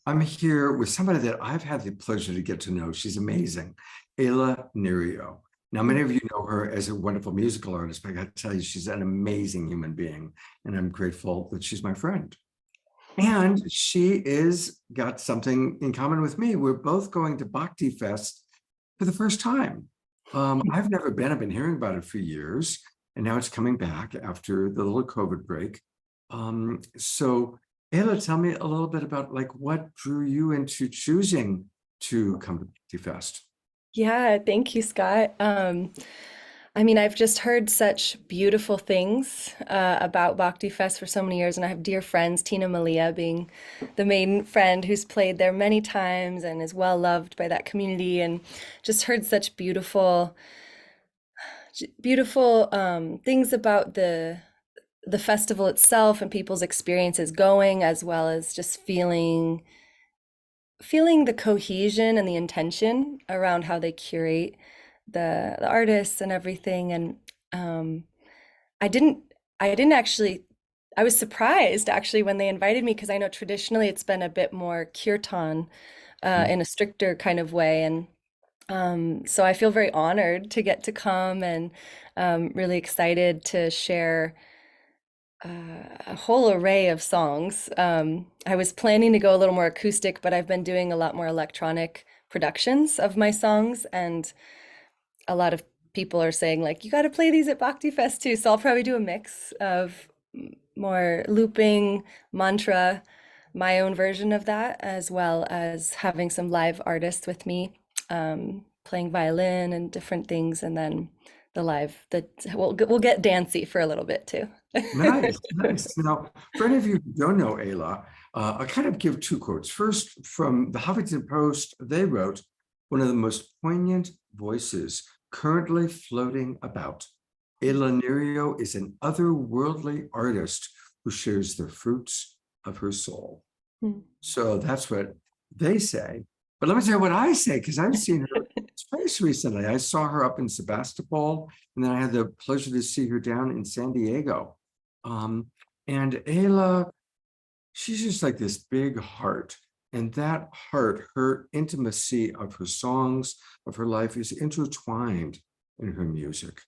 I'm here with somebody that I've had the pleasure to get to know. She's amazing, Ayla Nereo. Now, many of you know her as a wonderful musical artist, but I got to tell you, she's an amazing human being, and I'm grateful that she's my friend. And she is got something in common with me. We're both going to BhaktiFest for the first time. I've never been. I've been hearing about it for years, and now it's coming back after the little COVID break. So Ayla, tell me a little bit about like what drew you into choosing to come to BhaktiFest. Yeah, thank you, Scott. I mean, I've just heard such beautiful things about Bhakti Fest for so many years, and I have dear friends, Tina Malia being the main friend who's played there many times and is well loved by that community, and just heard such beautiful things about the festival itself and people's experiences going, as well as just feeling the cohesion and the intention around how they curate the artists and everything. And um, I didn't I didn't actually I was surprised actually when they invited me because I know traditionally it's been a bit more kirtan in a stricter kind of way. And so I feel very honored to get to come and really excited to share a whole array of songs. I was planning to go a little more acoustic, but I've been doing a lot more electronic productions of my songs, and a lot of people are saying like, you got to play these at Bhakti Fest too. So I'll probably do a mix of more looping, mantra, my own version of that, as well as having some live artists with me, playing violin and different things, and then the we'll get dancey for a little bit too. Nice, nice. Now, for any of you who don't know Ayla, I kind of give two quotes. First, from the Huffington Post, they wrote, one of the most poignant voices currently floating about. Ayla Nereo is an otherworldly artist who shares the fruits of her soul. Hmm. So that's what they say. But let me tell you what I say, because I've seen her twice recently. I saw her up in Sebastopol, and then I had the pleasure to see her down in San Diego. Um, and Ayla, she's just like this big heart. And that heart, her intimacy of her songs, of her life, is intertwined in her music.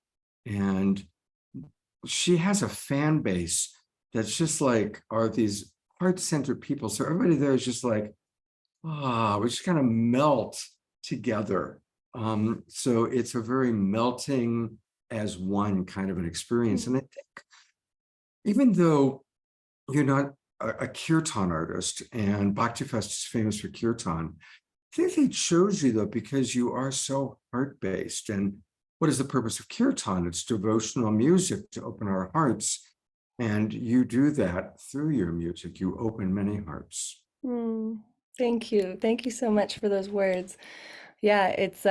And she has a fan base that's just like, are these heart-centered people. So everybody there is just like, we just kind of melt together. So it's a very melting as one kind of an experience. And I think even though you're not a kirtan artist, and BhaktiFest is famous for kirtan, I think they chose you though because you are so heart-based. And what is the purpose of kirtan? It's devotional music to open our hearts. And you do that through your music. You open many hearts. Mm, thank you. Thank you so much for those words. Yeah, it's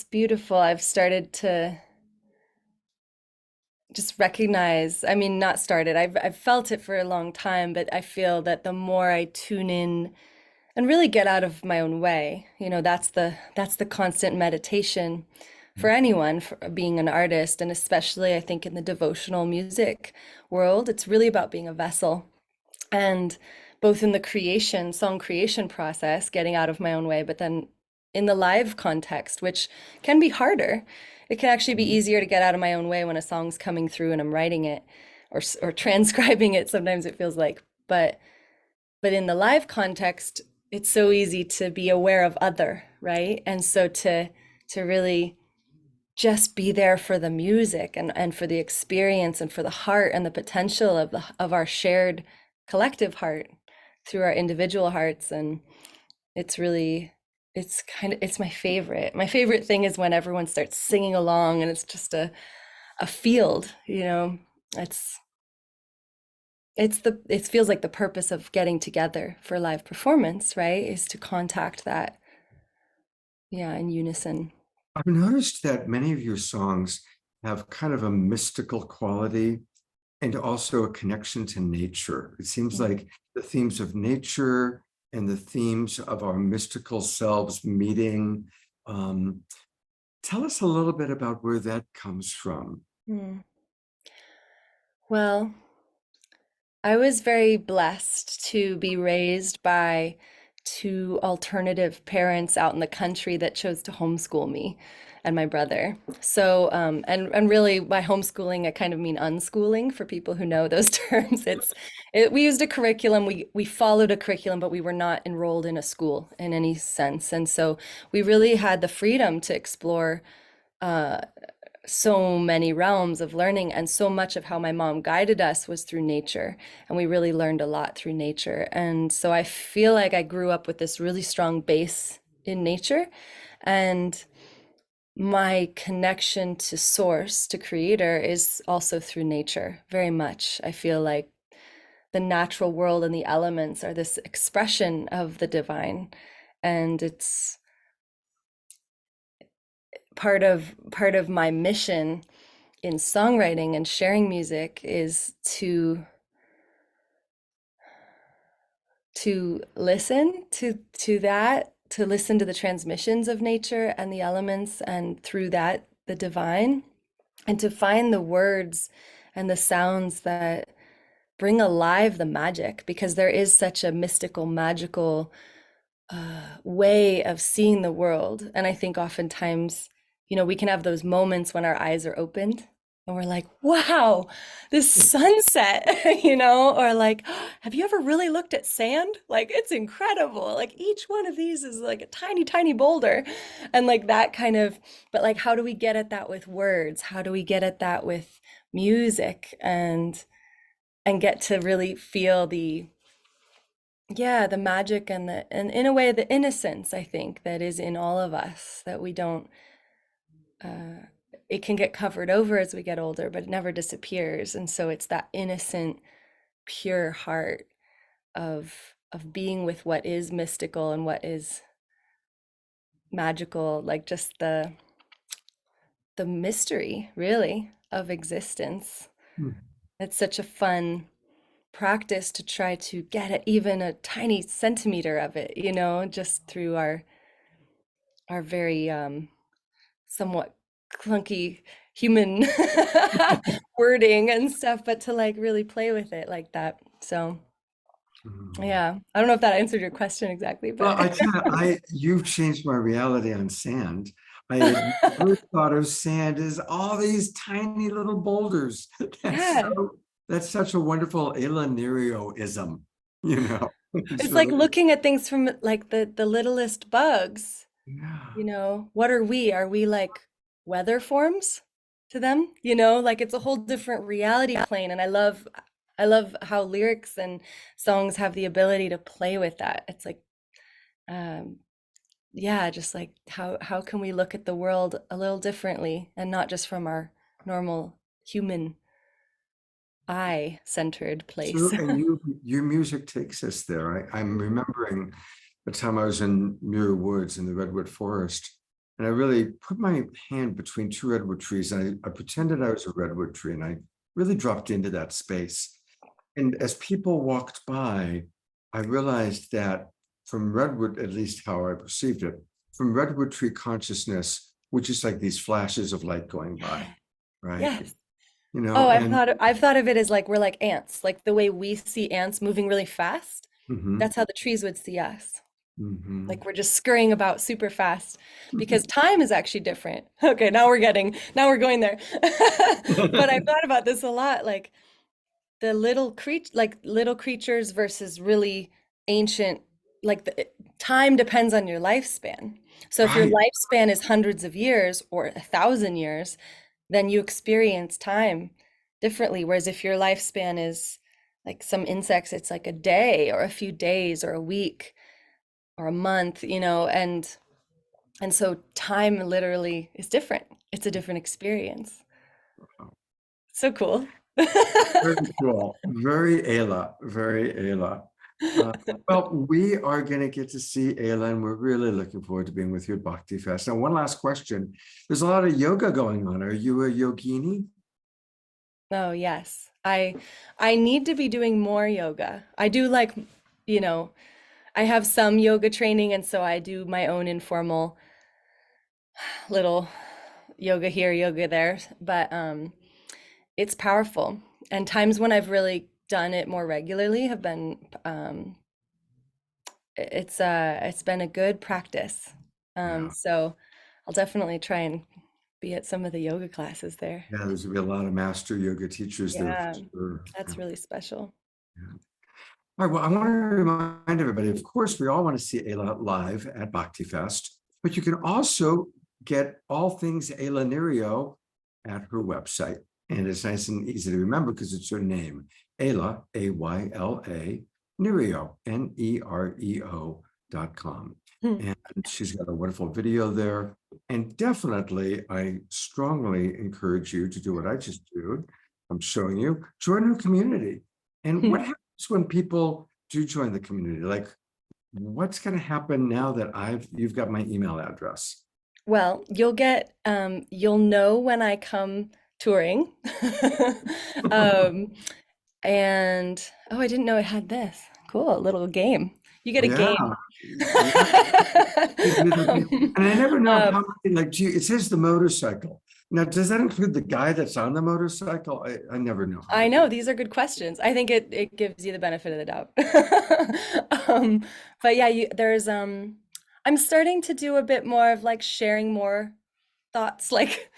beautiful. I've started to just recognize, I mean, not started. I've felt it for a long time, but I feel that the more I tune in and really get out of my own way, that's the constant meditation for anyone for being an artist, and especially I think in the devotional music world, it's really about being a vessel. And both in the song creation process, getting out of my own way, but then in the live context, which can be harder. It can actually be easier to get out of my own way when a song's coming through and I'm writing it or transcribing it, sometimes it feels like. But in the live context, it's so easy to be aware of other, right? And so to really just be there for the music and for the experience and for the heart and the potential of our shared collective heart through our individual hearts. And it's really it's my favorite. My favorite thing is when everyone starts singing along and it's just a field, it's it feels like the purpose of getting together for live performance, right, is to contact that, yeah, in unison. I've noticed that many of your songs have kind of a mystical quality and also a connection to nature. It seems Mm. like the themes of nature and the themes of our mystical selves meeting. Um, Tell us a little bit about where that comes from. Mm. Well, I was very blessed to be raised by two alternative parents out in the country that chose to homeschool me and my brother. So, and really by homeschooling, I kind of mean unschooling for people who know those terms. We used a curriculum, we followed a curriculum, but we were not enrolled in a school in any sense. And so we really had the freedom to explore uh, so many realms of learning, and so much of how my mom guided us was through nature, and we really learned a lot through nature. And so I feel like I grew up with this really strong base in nature, and my connection to source, to creator, is also through nature very much. I feel like the natural world and the elements are this expression of the divine, and it's part of my mission in songwriting and sharing music is to listen to that, to listen to the transmissions of nature and the elements, and through that the divine, and to find the words and the sounds that bring alive the magic, because there is such a mystical, magical way of seeing the world. And I think oftentimes, we can have those moments when our eyes are opened and we're like, wow, this sunset, or like, have you ever really looked at sand? Like, it's incredible. Like, each one of these is like a tiny, tiny boulder. And like that kind of, but like, how do we get at that with words? How do we get at that with music, and get to really feel the magic and in a way the innocence, I think, that is in all of us, that we don't it can get covered over as we get older, but it never disappears. And so it's that innocent, pure heart of being with what is mystical and what is magical, like just the mystery, really, of existence. Hmm. It's such a fun practice to try to get at even a tiny centimeter of it, just through our very somewhat clunky human wording and stuff, but to like really play with it like that. So Mm. yeah, I don't know if that answered your question exactly, Well, I but tell you, you've changed my reality on sand. I had never thought of sand as all these tiny little boulders. That's yeah, so, that's such a wonderful Ayla Nereo-ism, you know. It's it's like really, looking at things from like the littlest bugs. yeah. What are we? Are we like weather forms to them? Like it's a whole different reality plane. And I love how lyrics and songs have the ability to play with that. It's like, um, yeah, just like how can we look at the world a little differently, and not just from our normal human eye-centered So, place. and your music takes us there. I'm remembering the time I was in Muir Woods in the Redwood Forest, and I really put my hand between two redwood trees, and I pretended I was a redwood tree, and I really dropped into that space. And as people walked by, I realized that from redwood, at least how I perceived it, from redwood tree consciousness, which is like these flashes of light going by, right? Yes. Oh, I've And thought I've thought of it as like we're like ants, like the way we see ants moving really fast. mhm, That's how the trees would see us. mhm. Like we're just scurrying about super fast, because time is actually different. Okay, now we're going there. But I've thought about this a lot, like the little creatures versus really ancient, like time depends on your lifespan. So if your Right. lifespan is hundreds of years or 1,000 years, then you experience time differently. Whereas if your lifespan is like some insects, it's like a day or a few days or a week or a month, and so time literally is different. It's a different experience. So cool. Very cool. Very Ayla. Very Ayla. Uh, well, we are going to get to see Ayla, and we're really looking forward to being with you at Bhakti Fest. Now, one last question. There's a lot of yoga going on. Are you a yogini? Oh, yes. I need to be doing more yoga. I do like, you know, I have some yoga training, and so I do my own informal little yoga here, yoga there, but it's powerful. And times when I've really done it more regularly have been it's been a good practice. Yeah. So I'll definitely try and be at some of the yoga classes there. Yeah, there's gonna be a lot of master yoga teachers there for Yeah, sure. Yeah, that's really special. yeah. All right, well, I want to remind everybody, of course, we all want to see Ayla live at BhaktiFest, but you can also get all things Ayla Nereo at her website. And it's nice and easy to remember because it's her name, Ayla, Ayla, Nereo, Nereo.com. Hmm. And she's got a wonderful video there. And definitely, I strongly encourage you to do what I just did. I'm showing you, join her community. And what happens when people do join the community? Like, what's going to happen now that you've got my email address? Well, you'll know when I come touring. Um, and oh, I didn't know it had this. Cool, a little game. You get a Yeah, game. yeah. Um, And I never know um, how many, like, it says the motorcycle. Now, does that include the guy that's on the motorcycle? I never know how I many. know these are good questions. I think it gives you the benefit of the doubt. But yeah, I'm starting to do a bit more of like sharing more thoughts, like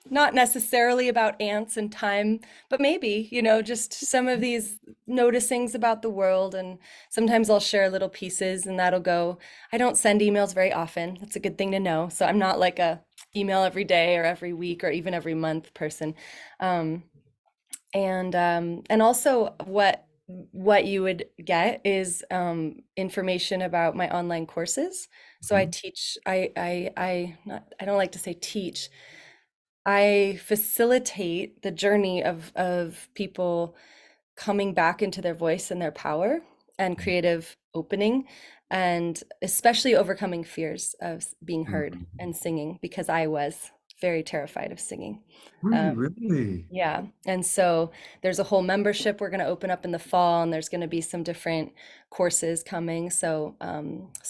not necessarily about ants and time, but maybe, just some of these noticings about the world. And sometimes I'll share little pieces and that'll go. I don't send emails very often. That's a good thing to know. So I'm not like a email every day or every week or even every month person. Um, and also what you would get is information about my online courses. So I Mhm. teach, I don't like to say teach. I facilitate the journey of people coming back into their voice and their power and creative opening, and especially overcoming fears of being heard Mhm. and singing, because I was very terrified of singing. Were you Um, really? yeah. And so there's a whole membership we're going to open up in the fall, and there's going to be some different courses coming. So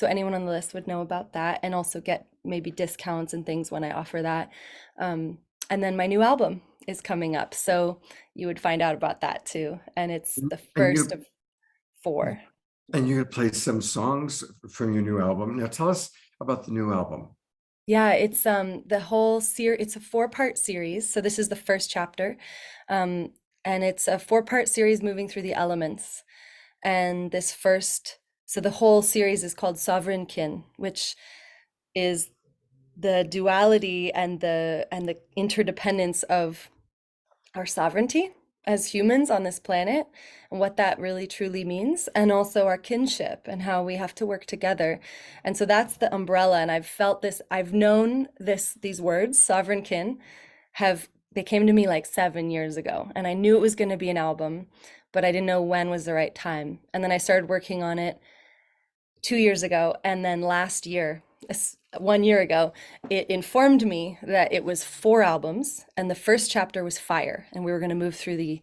anyone on the list would know about that and also get maybe discounts and things when I offer that. Um, and then my new album is coming up. So you would find out about that too. And it's the And first you of four. and you're gonna play some songs from your new album. Now tell us about the new album. Yeah, it's the whole series, it's a four-part series. So this is the first chapter. Um, and it's a four-part series moving through the elements. And so the whole series is called Sovereign Kin, which is the duality and the interdependence of our sovereignty as humans on this planet and what that really truly means, and also our kinship and how we have to work together. And so that's the umbrella. And I've known these words, sovereign kin, they came to me like 7 years ago, and I knew it was going to be an album, but I didn't know when was the right time. And then I started working on it 2 years ago, and then last year, 1 year ago, it informed me that it was four albums, and the first chapter was fire, and we were going to move through the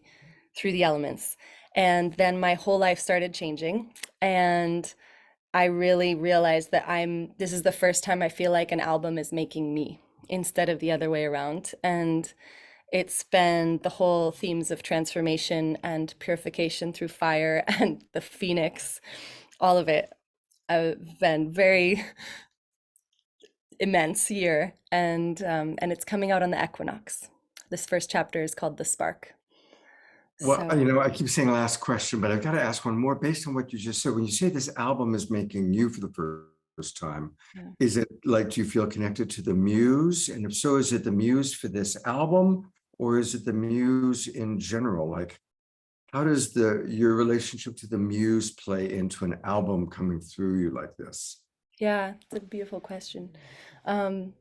elements. And then my whole life started changing, and I really realized that this is the first time I feel like an album is making me instead of the other way around. And it's been the whole themes of transformation and purification through fire and the phoenix, all of it. I've been very immense year, and it's coming out on the equinox. This first chapter is called The Spark. Well, So I keep saying last question, but I've got to ask one more based on what you just said. When you say this album is making you for the first time, yeah. is it like, do you feel connected to the muse? And if so, is it the muse for this album or is it the muse in general? Like, how does your relationship to the muse play into an album coming through you like this? Yeah, it's a beautiful question. Um,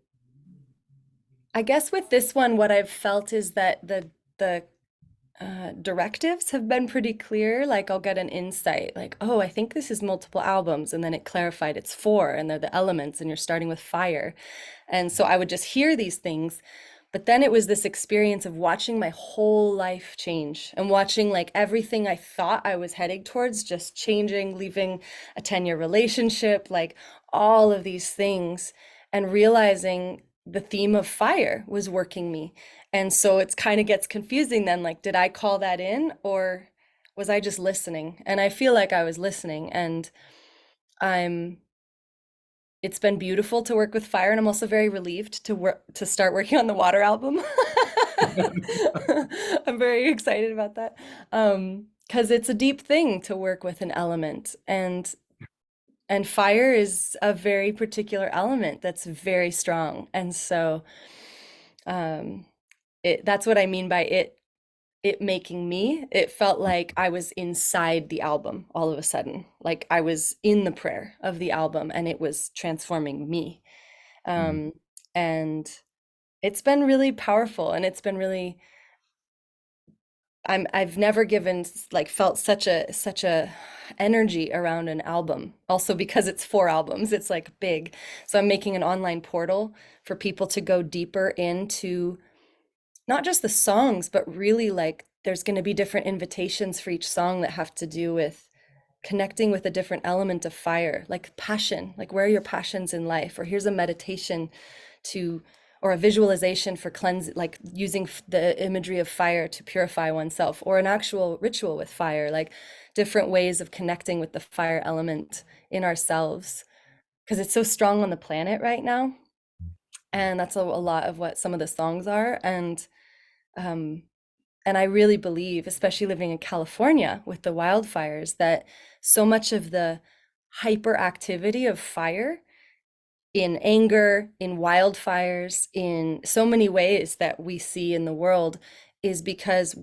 I guess with this one, what I've felt is that the directives have been pretty clear. Like I'll get an insight, like, oh, I think this is multiple albums, and then it clarified it's four, and they're the elements, and you're starting with fire. And so I would just hear these things. But then it was this experience of watching my whole life change and watching like everything I thought I was heading towards just changing, leaving a 10-year relationship, like all of these things, and realizing the theme of fire was working me. And so it's kind of gets confusing then, like, did I call that in, was I just listening? And I feel like I was listening, and I'm it's been beautiful to work with fire, and I'm also very relieved to start working on the water album. I'm very excited about that. Because it's a deep thing to work with an element, and fire is a very particular element that's very strong. And so um that's what I mean by it making me. It felt like I was inside the album all of a sudden. Like I was in the prayer of the album and it was transforming me. Mm. Um and it's been really powerful, and it's been really I've never given like felt such a energy around an album. Also because it's 4 albums, it's like big. So I'm making an online portal for people to go deeper into not just the songs, but really like there's going to be different invitations for each song that have to do with connecting with a different element of fire, like passion, like where are your passions in life? Or here's a meditation to, or a visualization for cleanse, like using the imagery of fire to purify oneself, or an actual ritual with fire, like different ways of connecting with the fire element in ourselves, because it's so strong on the planet right now. And that's a lot of what some of the songs are. Um, and I really believe, especially living in California with the wildfires, that so much of the hyperactivity of fire in anger, in wildfires, in so many ways that we see in the world is because,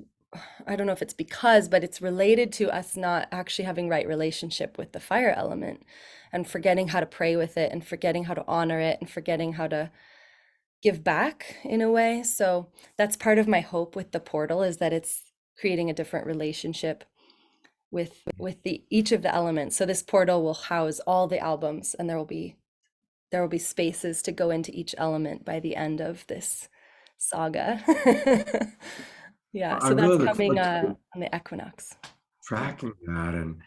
I don't know if it's because, but it's related to us not actually having right relationship with the fire element, and forgetting how to pray with it, and forgetting how to honor it, and forgetting how to give back in a way. So that's part of my hope with the portal, is that it's creating a different relationship with the each of the elements. So this portal will house all the albums, and there will be spaces to go into each element by the end of this saga. Yeah, I so that's really look coming forward to on the equinox. tracking that. And,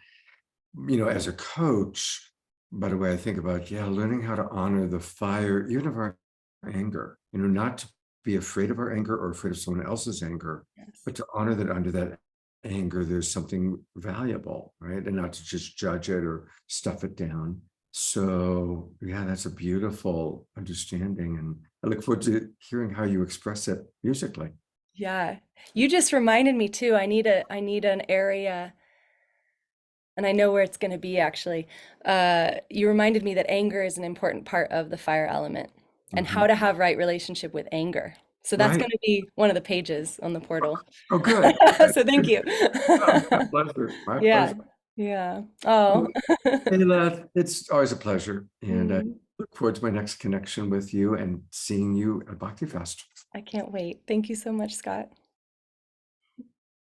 as a coach, by the way, I think about, learning how to honor the fire, even of our anger, not to be afraid of our anger or afraid of someone else's anger, Yes. but to honor that under that anger, there's something valuable, right? And not to just judge it or stuff it down. So, yeah, that's a beautiful understanding. And I look forward to hearing how you express it musically. Yeah. You just reminded me too. I need an area, and I know where it's going to be actually. You reminded me that anger is an important part of the fire element, and how Mhm. to have right relationship with anger. So that's Right. going to be one of the pages on the portal. Oh, good. So thank you. Oh, my pleasure. My Yeah. pleasure. Yeah. Oh. Ayla, it's always a pleasure. And I Mm, look forward to my next connection with you and seeing you at BhaktiFest. I can't wait. Thank you so much, Scott.